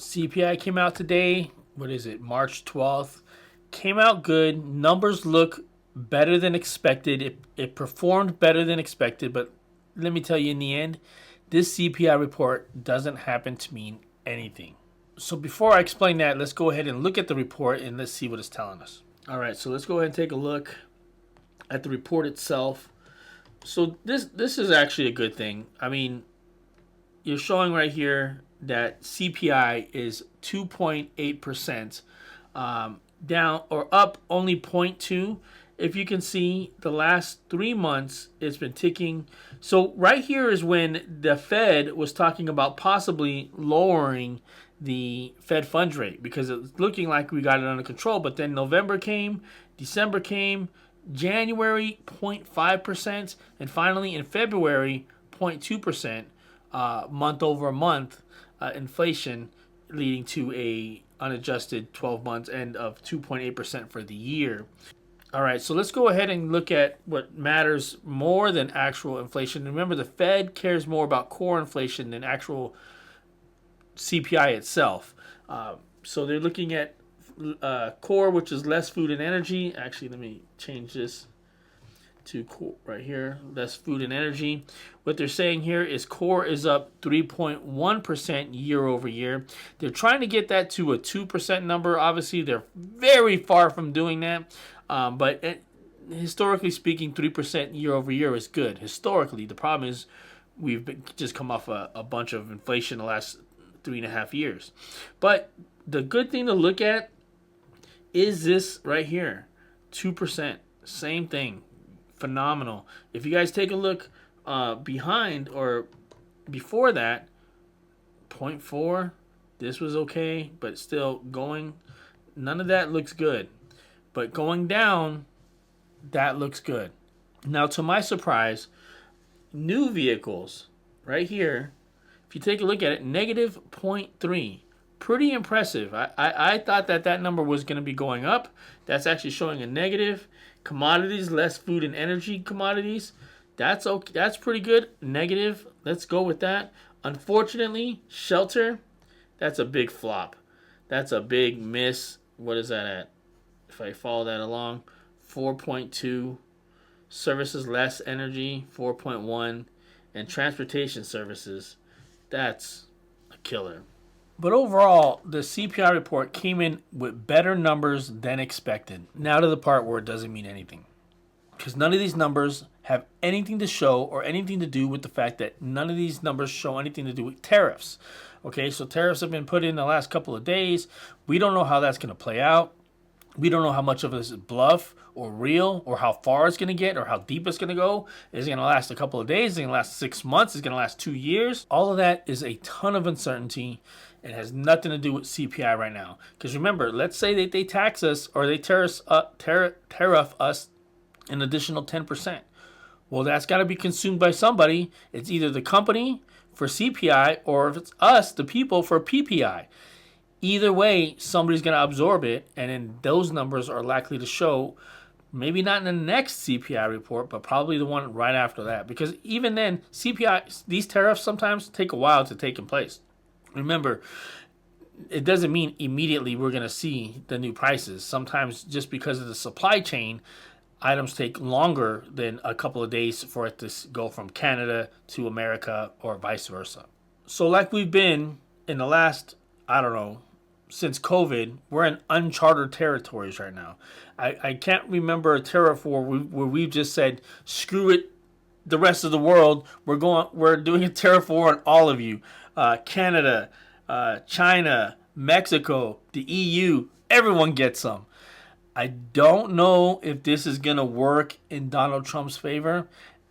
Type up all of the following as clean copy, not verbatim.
CPI came out today. What is it? March 12th. Came out good. Numbers look better than expected. It performed better than expected, but let me tell you, in the end, this CPI report doesn't happen to mean anything. So before I explain that, let's go ahead and look at the report and let's see what it's telling us. All right, so let's go ahead and take a look at the report itself. So this is actually a good thing. I mean, you're showing right here that CPI is 2.8%, down or up only 0.2. If you can see, the last 3 months it's been ticking. So right here is when the Fed was talking about possibly lowering the Fed funds rate because it's looking like we got it under control. But then November came, December came, January 0.5%, and finally in February 0.2%, month over month inflation, leading to a unadjusted 12 months end of 2.8% for the year. All right, so let's go ahead and look at what matters more than actual inflation. Remember, the Fed cares more about core inflation than actual CPI itself. So they're looking at core, which is less food and energy. Actually, let me change this to core right here, less food and energy. What they're saying here is core is up 3.1% year over year. They're trying to get that to a 2% number. Obviously, they're very far from doing that. Historically speaking, 3% year over year is good. Historically, the problem is just come off a bunch of inflation the last 3.5 years. But the good thing to look at is this right here, 2%. Same thing. Phenomenal. If you guys take a look behind or before that, 0.4, this was okay, but still going. None of that looks good. But going down, that looks good. Now, to my surprise, new vehicles, right here, if you take a look at it, negative 0.3. Pretty impressive. I thought that number was going to be going up. That's actually showing a negative. Commodities, less food and energy commodities. That's okay. That's pretty good. Negative. Let's go with that. Unfortunately, shelter, that's a big flop. That's a big miss. What is that at? If I follow that along, 4.2. Services, less energy, 4.1. And transportation services, that's a killer. But overall, the CPI report came in with better numbers than expected. Now to the part where it doesn't mean anything. Because none of these numbers have anything to show or anything to do with the fact that none of these numbers show anything to do with tariffs. Okay, so tariffs have been put in the last couple of days. We don't know how that's going to play out. We don't know how much of this is bluff or real or how far it's going to get or how deep it's going to go. Is it going to last a couple of days? Is it going to last 6 months? Is it going to last 2 years? All of that is a ton of uncertainty. It has nothing to do with CPI right now. Because remember, let's say that they tax us or they tariff us an additional 10%. Well, that's got to be consumed by somebody. It's either the company for CPI or if it's us, the people, for PPI. Either way, somebody's going to absorb it, and then those numbers are likely to show, maybe not in the next CPI report, but probably the one right after that. Because even then, CPI, these tariffs sometimes take a while to take in place. Remember, it doesn't mean immediately we're going to see the new prices. Sometimes just because of the supply chain, items take longer than a couple of days for it to go from Canada to America or vice versa. So like we've been in the last, I don't know, since COVID, we're in uncharted territories right now. I can't remember a tariff war where we've just said, screw it, the rest of the world, we're doing a tariff war on all of you. Canada, China, Mexico, the EU, everyone gets some. I don't know if this is going to work in Donald Trump's favor,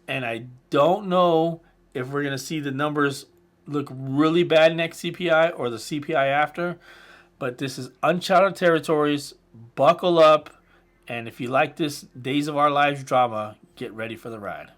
and I don't know if we're going to see the numbers look really bad next CPI or the CPI after, but this is uncharted territories. Buckle up, and if you like this Days of Our Lives drama, get ready for the ride.